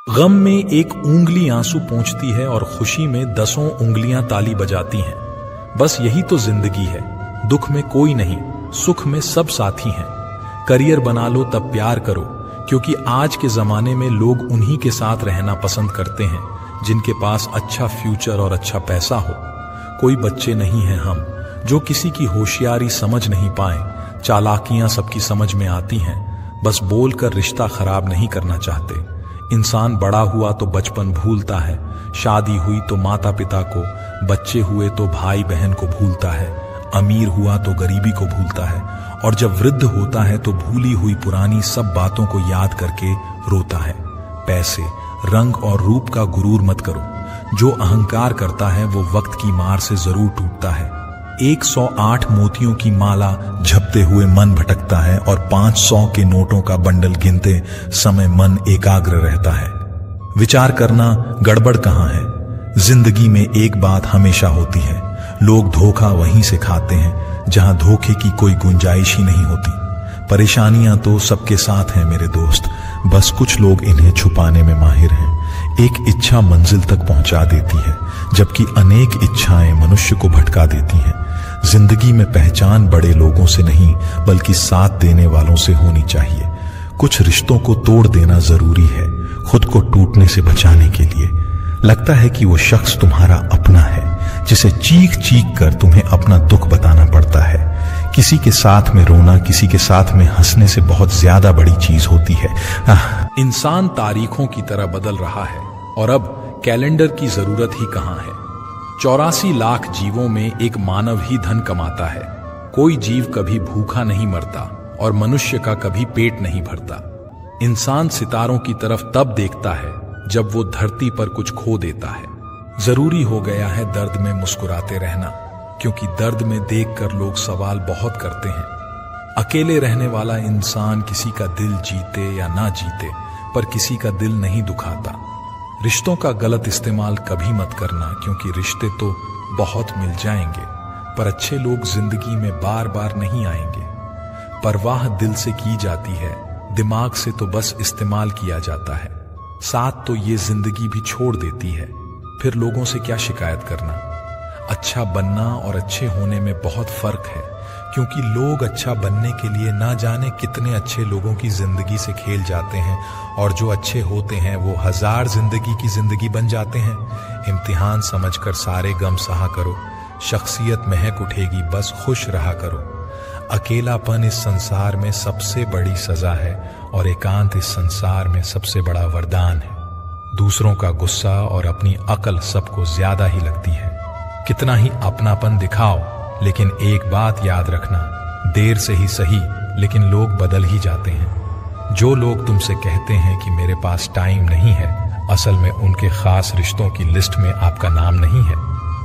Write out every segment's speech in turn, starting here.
गम में एक उंगली आंसू पोंछती है और खुशी में 10 उंगलियां ताली बजाती हैं। बस यही तो जिंदगी है। दुख में कोई नहीं, सुख में सब साथी हैं। करियर बना लो तब प्यार करो, क्योंकि आज के जमाने में लोग उन्हीं के साथ रहना पसंद करते हैं जिनके पास अच्छा फ्यूचर और अच्छा पैसा हो। कोई बच्चे नहीं हैं हम जो किसी की होशियारी समझ नहीं पाए। चालाकियां सबकी समझ में आती हैं, बस बोलकर रिश्ता खराब नहीं करना चाहते। इंसान बड़ा हुआ तो बचपन भूलता है, शादी हुई तो माता पिता को, बच्चे हुए तो भाई बहन को भूलता है, अमीर हुआ तो गरीबी को भूलता है, और जब वृद्ध होता है तो भूली हुई पुरानी सब बातों को याद करके रोता है। पैसे, रंग और रूप का गुरूर मत करो। जो अहंकार करता है वो वक्त की मार से जरूर टूटता है। 108 मोतियों की माला झपते हुए मन भटकता है और 500 के नोटों का बंडल गिनते समय मन एकाग्र रहता है। विचार करना गड़बड़ कहां है। जिंदगी में एक बात हमेशा होती है, लोग धोखा वहीं से खाते हैं जहां धोखे की कोई गुंजाइश ही नहीं होती। परेशानियां तो सबके साथ हैं मेरे दोस्त, बस कुछ लोग इन्हें छुपाने में माहिर हैं। एक इच्छा मंजिल तक पहुंचा देती है, जबकि अनेक इच्छाएं मनुष्य को भटका देती हैं। जिंदगी में पहचान बड़े लोगों से नहीं बल्कि साथ देने वालों से होनी चाहिए। कुछ रिश्तों को तोड़ देना जरूरी है खुद को टूटने से बचाने के लिए। लगता है कि वो शख्स तुम्हारा अपना है जिसे चीख चीख कर तुम्हें अपना दुख बताना पड़ता है। किसी के साथ में रोना किसी के साथ में हंसने से बहुत ज्यादा बड़ी चीज होती है। इंसान तारीखों की तरह बदल रहा है और अब कैलेंडर की जरूरत ही कहां है। 84 लाख जीवों में एक मानव ही धन कमाता है। कोई जीव कभी भूखा नहीं मरता और मनुष्य का कभी पेट नहीं भरता। इंसान सितारों की तरफ तब देखता है जब वो धरती पर कुछ खो देता है। जरूरी हो गया है दर्द में मुस्कुराते रहना, क्योंकि दर्द में देखकर लोग सवाल बहुत करते हैं। अकेले रहने वाला इंसान किसी का दिल जीते या ना जीते, पर किसी का दिल नहीं दुखाता। रिश्तों का गलत इस्तेमाल कभी मत करना, क्योंकि रिश्ते तो बहुत मिल जाएंगे, पर अच्छे लोग जिंदगी में बार बार नहीं आएंगे। परवाह दिल से की जाती है, दिमाग से तो बस इस्तेमाल किया जाता है। साथ तो ये जिंदगी भी छोड़ देती है, फिर लोगों से क्या शिकायत करना। अच्छा बनना और अच्छे होने में बहुत फर्क है, क्योंकि लोग अच्छा बनने के लिए ना जाने कितने अच्छे लोगों की जिंदगी से खेल जाते हैं, और जो अच्छे होते हैं वो 1000 जिंदगी की जिंदगी बन जाते हैं। इम्तिहान समझकर सारे गम सहा करो, शख्सियत महक उठेगी, बस खुश रहा करो। अकेलापन इस संसार में सबसे बड़ी सजा है और एकांत इस संसार में सबसे बड़ा वरदान है। दूसरों का गुस्सा और अपनी अकल सबको ज्यादा ही लगती है। कितना ही अपनापन दिखाओ, लेकिन एक बात याद रखना, देर से ही सही लेकिन लोग बदल ही जाते हैं। जो लोग तुमसे कहते हैं कि मेरे पास टाइम नहीं है, असल में उनके खास रिश्तों की लिस्ट में आपका नाम नहीं है।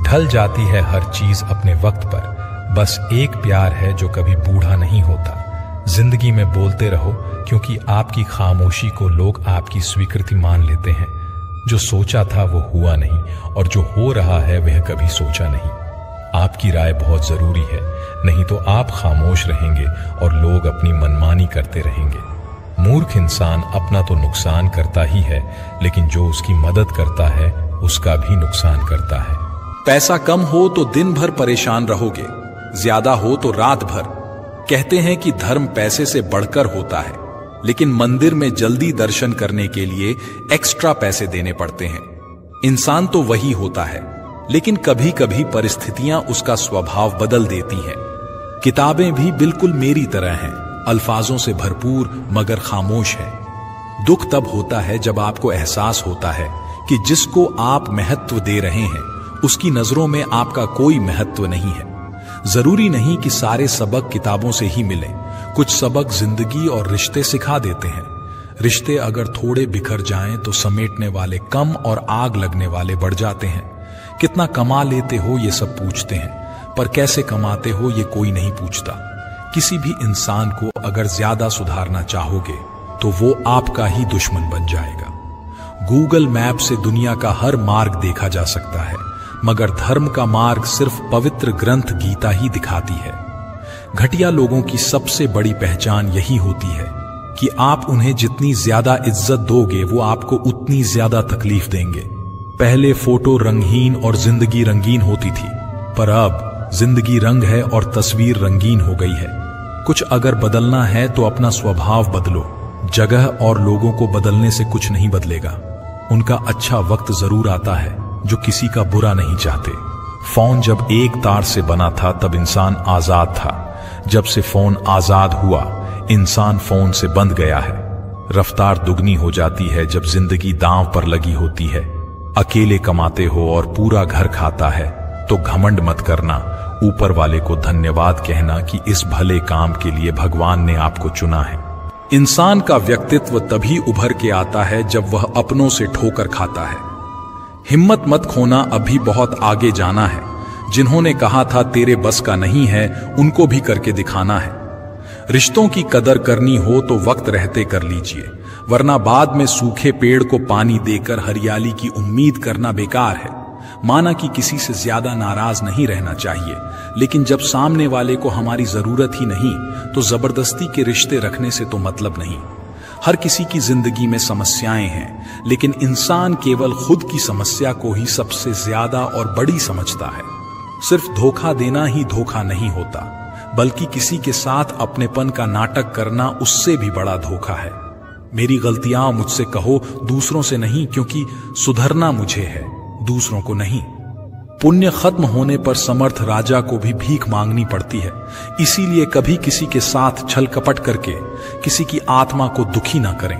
ढल जाती है हर चीज अपने वक्त पर, बस एक प्यार है जो कभी बूढ़ा नहीं होता। जिंदगी में बोलते रहो, क्योंकि आपकी खामोशी को लोग आपकी स्वीकृति मान लेते हैं। जो सोचा था वो हुआ नहीं, और जो हो रहा है वह कभी सोचा नहीं। आपकी राय बहुत जरूरी है, नहीं तो आप खामोश रहेंगे और लोग अपनी मनमानी करते रहेंगे। मूर्ख इंसान अपना तो नुकसान करता ही है, लेकिन जो उसकी मदद करता है उसका भी नुकसान करता है। पैसा कम हो तो दिन भर परेशान रहोगे, ज्यादा हो तो रात भर। कहते हैं कि धर्म पैसे से बढ़कर होता है, लेकिन मंदिर में जल्दी दर्शन करने के लिए एक्स्ट्रा पैसे देने पड़ते हैं। इंसान तो वही होता है, लेकिन कभी कभी परिस्थितियां उसका स्वभाव बदल देती हैं। किताबें भी बिल्कुल मेरी तरह हैं, अल्फाजों से भरपूर मगर खामोश है। दुख तब होता है जब आपको एहसास होता है कि जिसको आप महत्व दे रहे हैं उसकी नजरों में आपका कोई महत्व नहीं है। जरूरी नहीं कि सारे सबक किताबों से ही मिलें, कुछ सबक जिंदगी और रिश्ते सिखा देते हैं। रिश्ते अगर थोड़े बिखर जाएं तो समेटने वाले कम और आग लगने वाले बढ़ जाते हैं। कितना कमा लेते हो ये सब पूछते हैं, पर कैसे कमाते हो ये कोई नहीं पूछता। किसी भी इंसान को अगर ज्यादा सुधारना चाहोगे तो वो आपका ही दुश्मन बन जाएगा। गूगल मैप से दुनिया का हर मार्ग देखा जा सकता है, मगर धर्म का मार्ग सिर्फ पवित्र ग्रंथ गीता ही दिखाती है। घटिया लोगों की सबसे बड़ी पहचान यही होती है कि आप उन्हें जितनी ज्यादा इज्जत दोगे वो आपको उतनी ज्यादा तकलीफ देंगे। पहले फोटो रंगहीन और जिंदगी रंगीन होती थी, पर अब जिंदगी रंग है और तस्वीर रंगीन हो गई है। कुछ अगर बदलना है तो अपना स्वभाव बदलो। जगह और लोगों को बदलने से कुछ नहीं बदलेगा। उनका अच्छा वक्त जरूर आता है जो किसी का बुरा नहीं चाहते। फोन जब एक तार से बना था तब इंसान आजाद था। जब से फोन आजाद हुआ इंसान फोन से बंध गया है। रफ्तार दुगनी हो जाती है जब जिंदगी दांव पर लगी होती है। अकेले कमाते हो और पूरा घर खाता है तो घमंड मत करना, ऊपर वाले को धन्यवाद कहना कि इस भले काम के लिए भगवान ने आपको चुना है। इंसान का व्यक्तित्व तभी उभर के आता है जब वह अपनों से ठोकर खाता है। हिम्मत मत खोना, अभी बहुत आगे जाना है। जिन्होंने कहा था तेरे बस का नहीं है, उनको भी करके दिखाना है। रिश्तों की कदर करनी हो तो वक्त रहते कर लीजिए, वरना बाद में सूखे पेड़ को पानी देकर हरियाली की उम्मीद करना बेकार है। माना कि किसी से ज्यादा नाराज नहीं रहना चाहिए, लेकिन जब सामने वाले को हमारी जरूरत ही नहीं तो जबरदस्ती के रिश्ते रखने से तो मतलब नहीं। हर किसी की जिंदगी में समस्याएं हैं, लेकिन इंसान केवल खुद की समस्या को ही सबसे ज्यादा और बड़ी समझता है। सिर्फ धोखा देना ही धोखा नहीं होता, बल्कि किसी के साथ अपनेपन का नाटक करना उससे भी बड़ा धोखा है। मेरी गलतियां मुझसे कहो, दूसरों से नहीं, क्योंकि सुधरना मुझे है, दूसरों को नहीं। पुण्य खत्म होने पर समर्थ राजा को भी भीख मांगनी पड़ती है। इसीलिए कभी किसी के साथ छल कपट करके किसी की आत्मा को दुखी ना करें।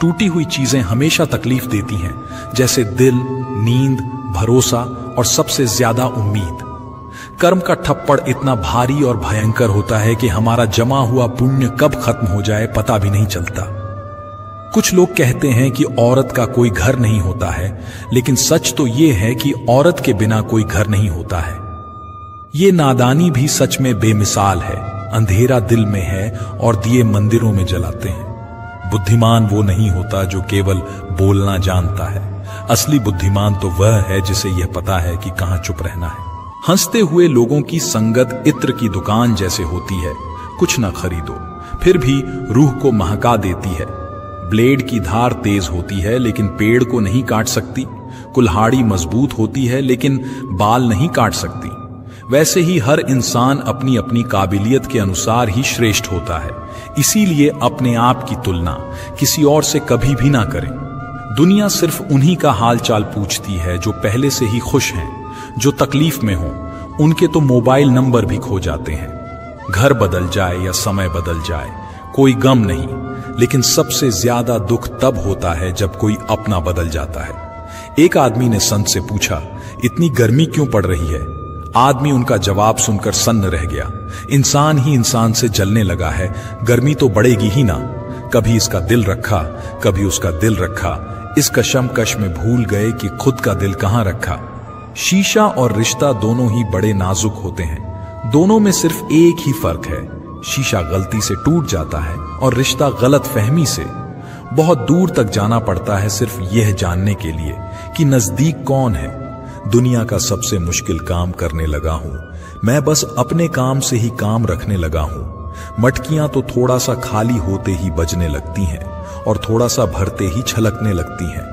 टूटी हुई चीजें हमेशा तकलीफ देती हैं, जैसे दिल, नींद, भरोसा और सबसे ज्यादा उम्मीद। कर्म का ठप्पड़ इतना भारी और भयंकर होता है कि हमारा जमा हुआ पुण्य कब खत्म हो जाए पता भी नहीं चलता। कुछ लोग कहते हैं कि औरत का कोई घर नहीं होता है, लेकिन सच तो यह है कि औरत के बिना कोई घर नहीं होता है। ये नादानी भी सच में बेमिसाल है। अंधेरा दिल में है और दिए मंदिरों में जलाते हैं। बुद्धिमान वो नहीं होता जो केवल बोलना जानता है। असली बुद्धिमान तो वह है जिसे यह पता है कि कहां चुप रहना है। हंसते हुए लोगों की संगत इत्र की दुकान जैसे होती है, कुछ ना खरीदो, फिर भी रूह को महका देती है। ब्लेड की धार तेज होती है लेकिन पेड़ को नहीं काट सकती। कुल्हाड़ी मजबूत होती है लेकिन बाल नहीं काट सकती। वैसे ही हर इंसान अपनी अपनी काबिलियत के अनुसार ही श्रेष्ठ होता है। इसीलिए अपने आप की तुलना किसी और से कभी भी ना करें। दुनिया सिर्फ उन्हीं का हाल चाल पूछती है जो पहले से ही खुश हैं। जो तकलीफ में हो उनके तो मोबाइल नंबर भी खो जाते हैं। घर बदल जाए या समय बदल जाए कोई गम नहीं, लेकिन सबसे ज्यादा दुख तब होता है जब कोई अपना बदल जाता है। एक आदमी ने संत से पूछा, इतनी गर्मी क्यों पड़ रही है? आदमी उनका जवाब सुनकर सन्न रह गया। इंसान ही इंसान से जलने लगा है, गर्मी तो बढ़ेगी ही ना। कभी इसका दिल रखा, कभी उसका दिल रखा, इस कशमकश में भूल गए कि खुद का दिल कहां रखा। शीशा और रिश्ता दोनों ही बड़े नाजुक होते हैं। दोनों में सिर्फ एक ही फर्क है, शीशा गलती से टूट जाता है और रिश्ता गलत फहमी से। बहुत दूर तक जाना पड़ता है सिर्फ यह जानने के लिए कि नजदीक कौन है। दुनिया का सबसे मुश्किल काम करने लगा हूं मैं, बस अपने काम से ही काम रखने लगा हूं। मटकियां तो थोड़ा सा खाली होते ही बजने लगती हैं और थोड़ा सा भरते ही छलकने लगती हैं।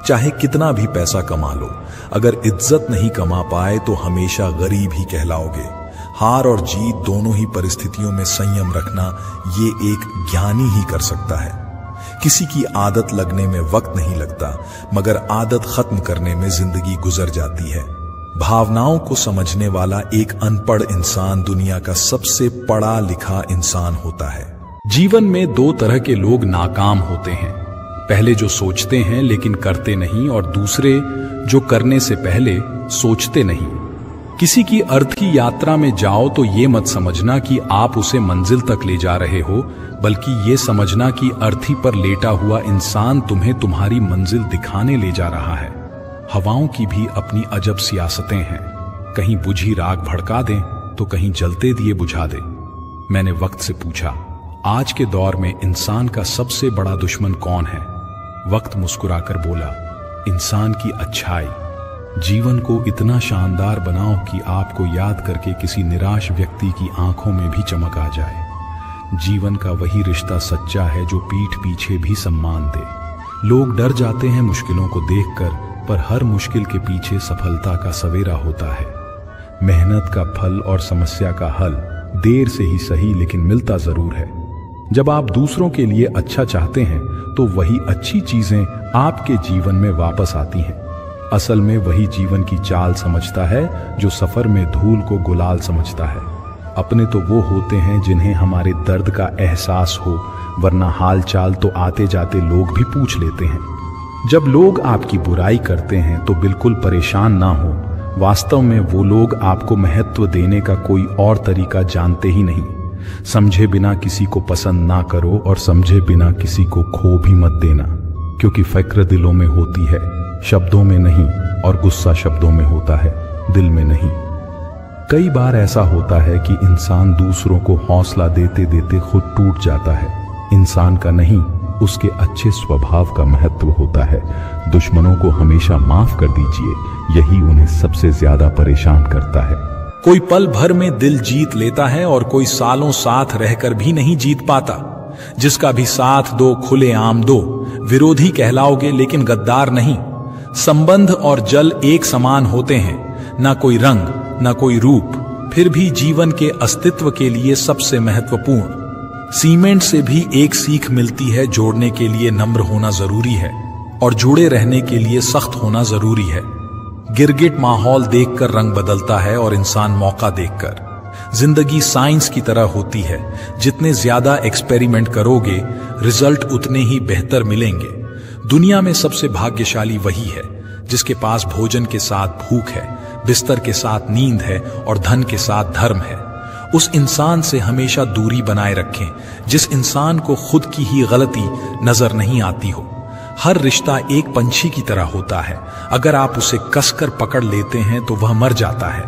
चाहे कितना भी पैसा कमा लो, अगर इज्जत नहीं कमा पाए तो हमेशा गरीब ही कहलाओगे। हार और जीत दोनों ही परिस्थितियों में संयम रखना ये एक ज्ञानी ही कर सकता है। किसी की आदत लगने में वक्त नहीं लगता, मगर आदत खत्म करने में जिंदगी गुजर जाती है। भावनाओं को समझने वाला एक अनपढ़ इंसान दुनिया का सबसे पढ़ा लिखा इंसान होता है। जीवन में दो तरह के लोग नाकाम होते हैं, पहले जो सोचते हैं लेकिन करते नहीं, और दूसरे जो करने से पहले सोचते नहीं। किसी की अर्थ की यात्रा में जाओ तो ये मत समझना कि आप उसे मंजिल तक ले जा रहे हो, बल्कि ये समझना कि अर्थी पर लेटा हुआ इंसान तुम्हें तुम्हारी मंजिल दिखाने ले जा रहा है। हवाओं की भी अपनी अजब सियासतें हैं, कहीं बुझी राख भड़का दें तो कहीं जलते दिए बुझा दें। मैंने वक्त से पूछा, आज के दौर में इंसान का सबसे बड़ा दुश्मन कौन है? वक्त मुस्कुराकर बोला, इंसान की अच्छाई। जीवन को इतना शानदार बनाओ कि आपको याद करके किसी निराश व्यक्ति की आंखों में भी चमक आ जाए। जीवन का वही रिश्ता सच्चा है जो पीठ पीछे भी सम्मान दे। लोग डर जाते हैं मुश्किलों को देखकर, पर हर मुश्किल के पीछे सफलता का सवेरा होता है। मेहनत का फल और समस्या का हल देर से ही सही लेकिन मिलता जरूर है। जब आप दूसरों के लिए अच्छा चाहते हैं तो वही अच्छी चीजें आपके जीवन में वापस आती हैं। असल में वही जीवन की चाल समझता है जो सफर में धूल को गुलाल समझता है। अपने तो वो होते हैं जिन्हें हमारे दर्द का एहसास हो, वरना हाल चाल तो आते जाते लोग भी पूछ लेते हैं। जब लोग आपकी बुराई करते हैं तो बिल्कुल परेशान ना हो। वास्तव में वो लोग आपको महत्व देने का कोई और तरीका जानते ही नहीं। समझे बिना किसी को पसंद ना करो और समझे बिना किसी को खो भी मत देना, क्योंकि फिक्र दिलों में होती है, शब्दों में नहीं, और गुस्सा शब्दों में होता है, दिल में नहीं। कई बार ऐसा होता है कि इंसान दूसरों को हौसला देते देते खुद टूट जाता है। इंसान का नहीं, उसके अच्छे स्वभाव का महत्व होता है। दुश्मनों को हमेशा माफ कर दीजिए, यही उन्हें सबसे ज्यादा परेशान करता है। कोई पल भर में दिल जीत लेता है और कोई सालों साथ रहकर भी नहीं जीत पाता। जिसका भी साथ दो खुले आम दो, विरोधी कहलाओगे लेकिन गद्दार नहीं। संबंध और जल एक समान होते हैं, ना कोई रंग ना कोई रूप, फिर भी जीवन के अस्तित्व के लिए सबसे महत्वपूर्ण। सीमेंट से भी एक सीख मिलती है, जोड़ने के लिए नम्र होना जरूरी है और जुड़े रहने के लिए सख्त होना जरूरी है। गिरगिट माहौल देखकर रंग बदलता है और इंसान मौका देखकर। जिंदगी साइंस की तरह होती है, जितने ज्यादा एक्सपेरिमेंट करोगे रिजल्ट उतने ही बेहतर मिलेंगे। दुनिया में सबसे भाग्यशाली वही है जिसके पास भोजन के साथ भूख है, बिस्तर के साथ नींद है और धन के साथ धर्म है। उस इंसान से हमेशा दूरी बनाए रखें जिस इंसान को खुद की ही गलती नजर नहीं आती हो। हर रिश्ता एक पंछी की तरह होता है, अगर आप उसे कसकर पकड़ लेते हैं तो वह मर जाता है।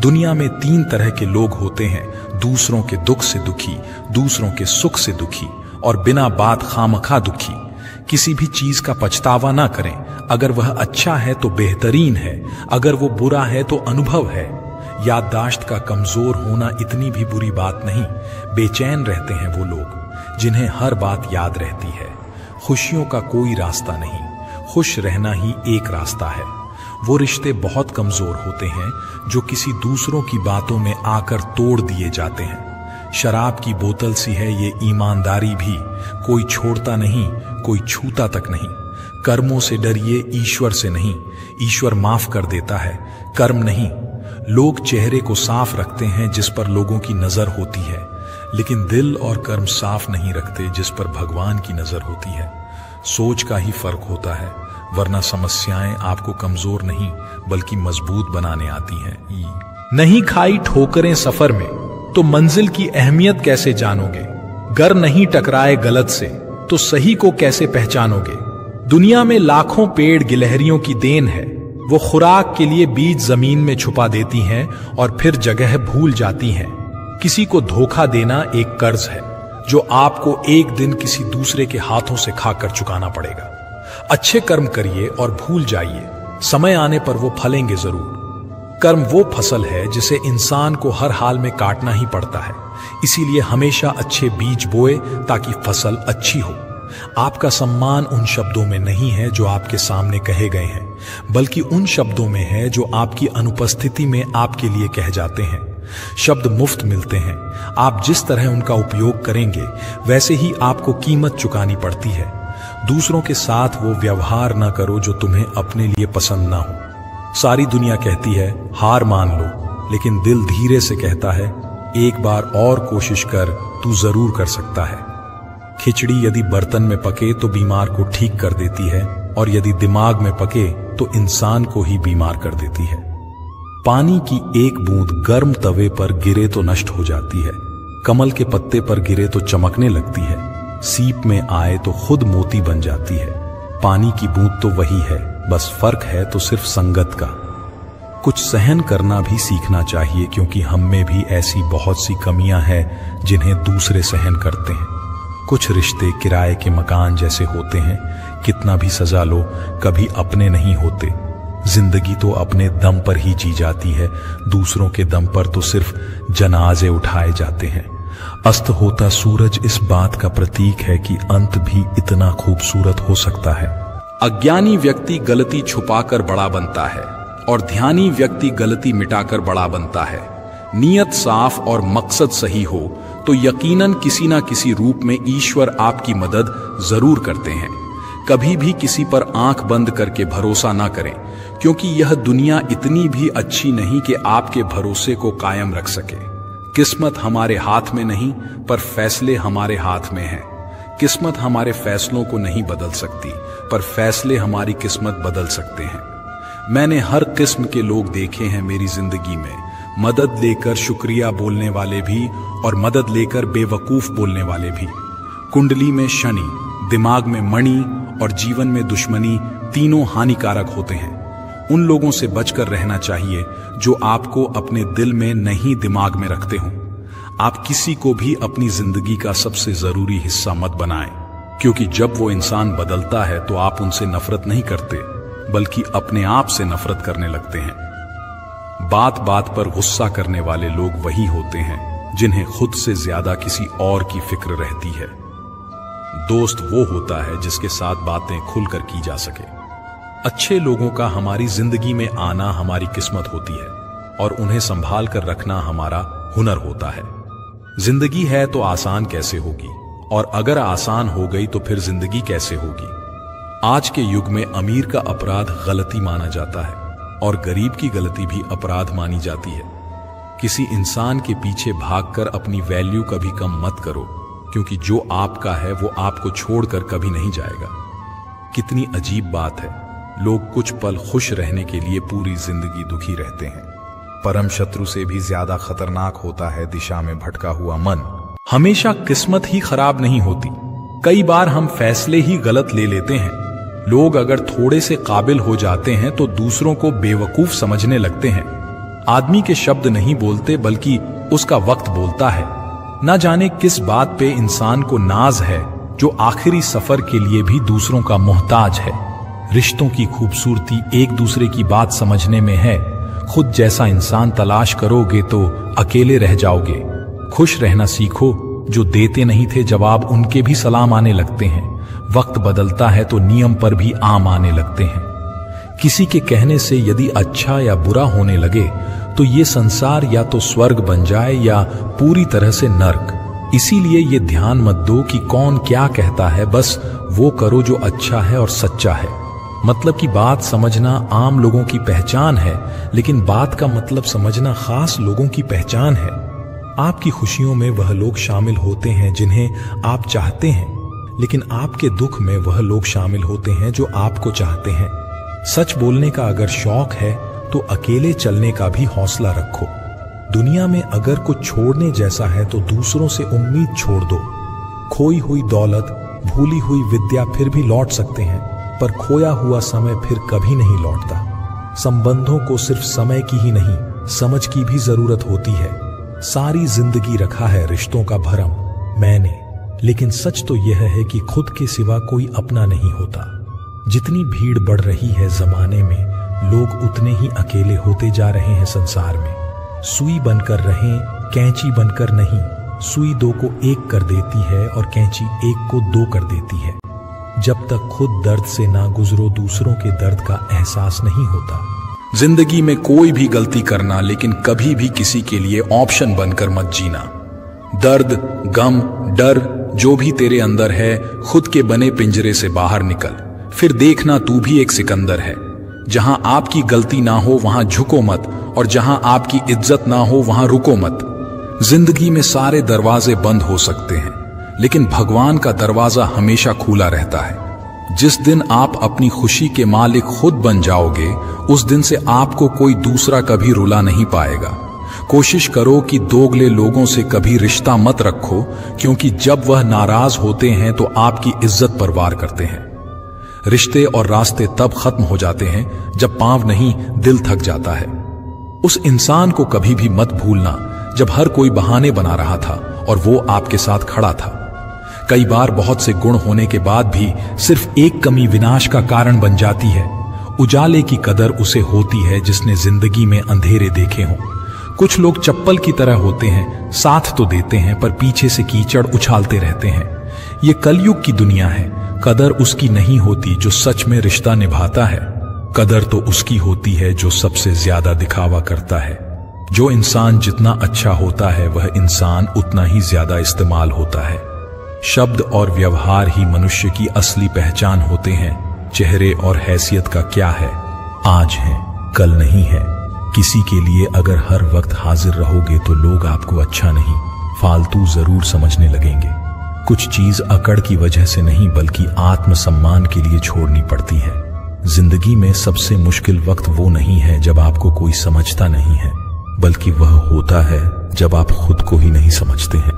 दुनिया में 3 तरह के लोग होते हैं, दूसरों के दुख से दुखी, दूसरों के सुख से दुखी और बिना बात खामखा दुखी। किसी भी चीज का पछतावा ना करें। अगर वह अच्छा है तो बेहतरीन है, अगर वो बुरा है तो अनुभव है। याददाश्त का कमजोर होना इतनी भी बुरी बात नहीं। बेचैन रहते हैं वो लोग जिन्हें हर बात याद रहती है। खुशियों का कोई रास्ता नहीं, खुश रहना ही एक रास्ता है। वो रिश्ते बहुत कमजोर होते हैं जो किसी दूसरों की बातों में आकर तोड़ दिए जाते हैं। शराब की बोतल सी है ये ईमानदारी भी, कोई छोड़ता नहीं, कोई छूता तक नहीं। कर्मों से डरिए, ईश्वर से नहीं। ईश्वर माफ कर देता है, कर्म नहीं। लोग चेहरे को साफ रखते हैं जिस पर लोगों की नजर होती है, लेकिन दिल और कर्म साफ नहीं रखते जिस पर भगवान की नजर होती है। सोच का ही फर्क होता है, वरना समस्याएं आपको कमजोर नहीं बल्कि मजबूत बनाने आती हैं। नहीं खाई ठोकरें सफर में तो मंजिल की अहमियत कैसे जानोगे? गर नहीं टकराए गलत से तो सही को कैसे पहचानोगे? दुनिया में लाखों पेड़ गिलहरियों की देन है, वो खुराक के लिए बीज जमीन में छुपा देती हैं और फिर जगह भूल जाती हैं। किसी को धोखा देना एक कर्ज है जो आपको एक दिन किसी दूसरे के हाथों से खाकर चुकाना पड़ेगा। अच्छे कर्म करिए और भूल जाइए, समय आने पर वो फलेंगे जरूर। कर्म वो फसल है जिसे इंसान को हर हाल में काटना ही पड़ता है, इसीलिए हमेशा अच्छे बीज बोए ताकि फसल अच्छी हो। आपका सम्मान उन शब्दों में नहीं है जो आपके सामने कहे गए हैं, बल्कि उन शब्दों में है जो आपकी अनुपस्थिति में आपके लिए कह जाते हैं। शब्द मुफ्त मिलते हैं, आप जिस तरह उनका उपयोग करेंगे वैसे ही आपको कीमत चुकानी पड़ती है। दूसरों के साथ वो व्यवहार ना करो जो तुम्हें अपने लिए पसंद ना हो। सारी दुनिया कहती है हार मान लो, लेकिन दिल धीरे से कहता है एक बार और कोशिश कर, तू जरूर कर सकता है। खिचड़ी यदि बर्तन में पके तो बीमार को ठीक कर देती है, और यदि दिमाग में पके तो इंसान को ही बीमार कर देती है। पानी की एक बूंद गर्म तवे पर गिरे तो नष्ट हो जाती है, कमल के पत्ते पर गिरे तो चमकने लगती है, सीप में आए तो खुद मोती बन जाती है। पानी की बूंद तो वही है, बस फर्क है तो सिर्फ संगत का। कुछ सहन करना भी सीखना चाहिए, क्योंकि हम में भी ऐसी बहुत सी कमियां हैं जिन्हें दूसरे सहन करते हैं। कुछ रिश्ते किराए के मकान जैसे होते हैं, कितना भी सजा लो कभी अपने नहीं होते। जिंदगी तो अपने दम पर ही जी जाती है, दूसरों के दम पर तो सिर्फ जनाजे उठाए जाते हैं। अस्त होता सूरज इस बात का प्रतीक है कि अंत भी इतना खूबसूरत हो सकता है। अज्ञानी व्यक्ति गलती छुपाकर बड़ा बनता है और ध्यानी व्यक्ति गलती मिटाकर बड़ा बनता है। नियत साफ और मकसद सही हो तो यकीनन किसी ना किसी रूप में ईश्वर आपकी मदद जरूर करते हैं। कभी भी किसी पर आंख बंद करके भरोसा ना करें, क्योंकि यह दुनिया इतनी भी अच्छी नहीं कि आपके भरोसे को कायम रख सके। किस्मत हमारे हाथ में नहीं, पर फैसले हमारे हाथ में हैं। किस्मत हमारे फैसलों को नहीं बदल सकती, पर फैसले हमारी किस्मत बदल सकते हैं। मैंने हर किस्म के लोग देखे हैं मेरी जिंदगी में, मदद लेकर शुक्रिया बोलने वाले भी और मदद लेकर बेवकूफ बोलने वाले भी। कुंडली में शनि, दिमाग में मणि और जीवन में दुश्मनी तीनों हानिकारक होते हैं। उन लोगों से बचकर रहना चाहिए जो आपको अपने दिल में नहीं दिमाग में रखते हों। आप किसी को भी अपनी जिंदगी का सबसे जरूरी हिस्सा मत बनाएं, क्योंकि जब वो इंसान बदलता है तो आप उनसे नफरत नहीं करते, बल्कि अपने आप से नफरत करने लगते हैं। बात बात पर गुस्सा करने वाले लोग वही होते हैं जिन्हें खुद से ज्यादा किसी और की फिक्र रहती है। दोस्त वो होता है जिसके साथ बातें खुलकर की जा सके। अच्छे लोगों का हमारी जिंदगी में आना हमारी किस्मत होती है और उन्हें संभाल कर रखना हमारा हुनर होता है। जिंदगी है तो आसान कैसे होगी, और अगर आसान हो गई तो फिर जिंदगी कैसे होगी। आज के युग में अमीर का अपराध गलती माना जाता है और गरीब की गलती भी अपराध मानी जाती है। किसी इंसान के पीछे भागकर अपनी वैल्यू कभी कम मत करो, क्योंकि जो आपका है वो आपको छोड़कर कभी नहीं जाएगा। कितनी अजीब बात है, लोग कुछ पल खुश रहने के लिए पूरी जिंदगी दुखी रहते हैं। परम शत्रु से भी ज्यादा खतरनाक होता है दिशा में भटका हुआ मन। हमेशा किस्मत ही खराब नहीं होती, कई बार हम फैसले ही गलत ले लेते हैं। लोग अगर थोड़े से काबिल हो जाते हैं तो दूसरों को बेवकूफ समझने लगते हैं। आदमी के शब्द नहीं बोलते, बल्कि उसका वक्त बोलता है। ना जाने किस बात पे इंसान को नाज है जो आखिरी सफर के लिए भी दूसरों का मोहताज है। रिश्तों की खूबसूरती एक दूसरे की बात समझने में है। खुद जैसा इंसान तलाश करोगे तो अकेले रह जाओगे। खुश रहना सीखो, जो देते नहीं थे जवाब उनके भी सलाम आने लगते हैं। वक्त बदलता है तो नियम पर भी आम आने लगते हैं। किसी के कहने से यदि अच्छा या बुरा होने लगे तो ये संसार या तो स्वर्ग बन जाए या पूरी तरह से नर्क। इसीलिए ये ध्यान मत दो कि कौन क्या कहता है, बस वो करो जो अच्छा है और सच्चा है। मतलब की बात समझना आम लोगों की पहचान है, लेकिन बात का मतलब समझना खास लोगों की पहचान है। आपकी खुशियों में वह लोग शामिल होते हैं जिन्हें आप चाहते हैं, लेकिन आपके दुख में वह लोग शामिल होते हैं जो आपको चाहते हैं। सच बोलने का अगर शौक है तो अकेले चलने का भी हौसला रखो। दुनिया में अगर कुछ छोड़ने जैसा है तो दूसरों से उम्मीद छोड़ दो। खोई हुई दौलत, भूली हुई विद्या फिर भी लौट सकते हैं, पर खोया हुआ समय फिर कभी नहीं लौटता। संबंधों को सिर्फ समय की ही नहीं, समझ की भी जरूरत होती है। सारी जिंदगी रखा है रिश्तों का भरम मैंने, लेकिन सच तो यह है कि खुद के सिवा कोई अपना नहीं होता। जितनी भीड़ बढ़ रही है जमाने में, लोग उतने ही अकेले होते जा रहे हैं संसार में। सुई बनकर रहें, कैंची बनकर नहीं। सुई दो को एक कर देती है और कैंची एक को दो कर देती है। जब तक खुद दर्द से ना गुजरो, दूसरों के दर्द का एहसास नहीं होता। जिंदगी में कोई भी गलती करना, लेकिन कभी भी किसी के लिए ऑप्शन बनकर मत जीना। दर्द, गम, डर जो भी तेरे अंदर है, खुद के बने पिंजरे से बाहर निकल, फिर देखना तू भी एक सिकंदर है। जहां आपकी गलती ना हो वहां झुको मत, और जहां आपकी इज्जत ना हो वहां रुको मत। जिंदगी में सारे दरवाजे बंद हो सकते हैं, लेकिन भगवान का दरवाजा हमेशा खुला रहता है। जिस दिन आप अपनी खुशी के मालिक खुद बन जाओगे, उस दिन से आपको कोई दूसरा कभी रुला नहीं पाएगा। कोशिश करो कि दोगले लोगों से कभी रिश्ता मत रखो, क्योंकि जब वह नाराज होते हैं तो आपकी इज्जत पर वार करते हैं। रिश्ते और रास्ते तब खत्म हो जाते हैं जब पांव नहीं दिल थक जाता है। उस इंसान को कभी भी मत भूलना जब हर कोई बहाने बना रहा था और वो आपके साथ खड़ा था। कई बार बहुत से गुण होने के बाद भी सिर्फ एक कमी विनाश का कारण बन जाती है। उजाले की कदर उसे होती है जिसने जिंदगी में अंधेरे देखे हों। कुछ लोग चप्पल की तरह होते हैं, साथ तो देते हैं पर पीछे से कीचड़ उछालते रहते हैं। ये कलयुग की दुनिया है। कदर उसकी नहीं होती जो सच में रिश्ता निभाता है। कदर तो उसकी होती है जो सबसे ज्यादा दिखावा करता है। जो इंसान जितना अच्छा होता है वह इंसान उतना ही ज्यादा इस्तेमाल होता है। शब्द और व्यवहार ही मनुष्य की असली पहचान होते हैं। चेहरे और हैसियत का क्या है, आज है कल नहीं है। किसी के लिए अगर हर वक्त हाजिर रहोगे तो लोग आपको अच्छा नहीं, फालतू जरूर समझने लगेंगे। कुछ चीज अकड़ की वजह से नहीं बल्कि आत्मसम्मान के लिए छोड़नी पड़ती है। जिंदगी में सबसे मुश्किल वक्त वो नहीं है जब आपको कोई समझता नहीं है, बल्कि वह होता है जब आप खुद को ही नहीं समझते हैं।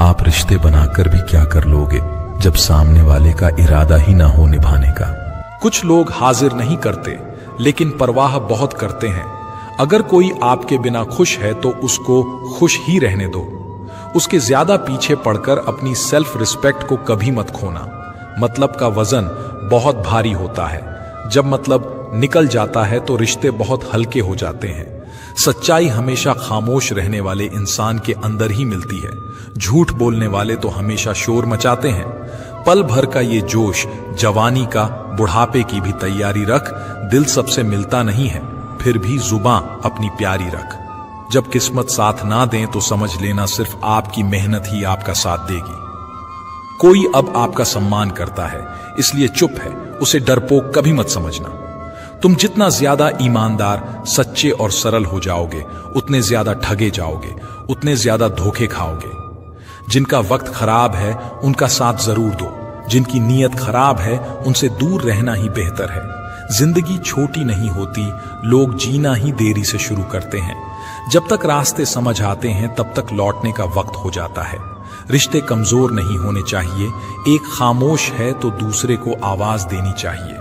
आप रिश्ते बनाकर भी क्या कर लोगे जब सामने वाले का इरादा ही ना हो निभाने का। कुछ लोग हाजिर नहीं करते लेकिन परवाह बहुत करते हैं। अगर कोई आपके बिना खुश है तो उसको खुश ही रहने दो। उसके ज्यादा पीछे पड़कर अपनी सेल्फ रिस्पेक्ट को कभी मत खोना। मतलब का वजन बहुत भारी होता है। जब मतलब निकल जाता है तो रिश्ते बहुत हल्के हो जाते हैं। सच्चाई हमेशा खामोश रहने वाले इंसान के अंदर ही मिलती है। झूठ बोलने वाले तो हमेशा शोर मचाते हैं। पल भर का ये जोश, जवानी का, बुढ़ापे की भी तैयारी रख। दिल सबसे मिलता नहीं है, फिर भी जुबां अपनी प्यारी रख। जब किस्मत साथ ना दें तो समझ लेना सिर्फ आपकी मेहनत ही आपका साथ देगी। कोई अब आपका सम्मान करता है इसलिए चुप है, उसे डरपोक कभी मत समझना। तुम जितना ज्यादा ईमानदार, सच्चे और सरल हो जाओगे उतने ज्यादा ठगे जाओगे, उतने ज्यादा धोखे खाओगे। जिनका वक्त खराब है उनका साथ जरूर दो। जिनकी नीयत खराब है उनसे दूर रहना ही बेहतर है। जिंदगी छोटी नहीं होती, लोग जीना ही देरी से शुरू करते हैं। जब तक रास्ते समझ आते हैं तब तक लौटने का वक्त हो जाता है। रिश्ते कमजोर नहीं होने चाहिए। एक खामोश है तो दूसरे को आवाज देनी चाहिए।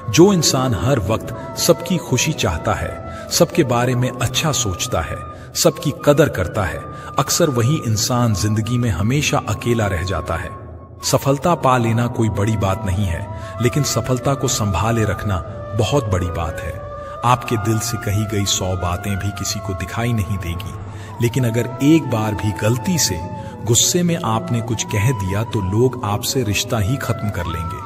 जो इंसान हर वक्त सबकी खुशी चाहता है, सबके बारे में अच्छा सोचता है, सबकी कदर करता है, अक्सर वही इंसान जिंदगी में हमेशा अकेला रह जाता है। सफलता पा लेना कोई बड़ी बात नहीं है, लेकिन सफलता को संभाले रखना बहुत बड़ी बात है। आपके दिल से कही गई 100 बातें भी किसी को दिखाई नहीं देगी, लेकिन अगर एक बार भी गलती से गुस्से में आपने कुछ कह दिया तो लोग आपसे रिश्ता ही खत्म कर लेंगे।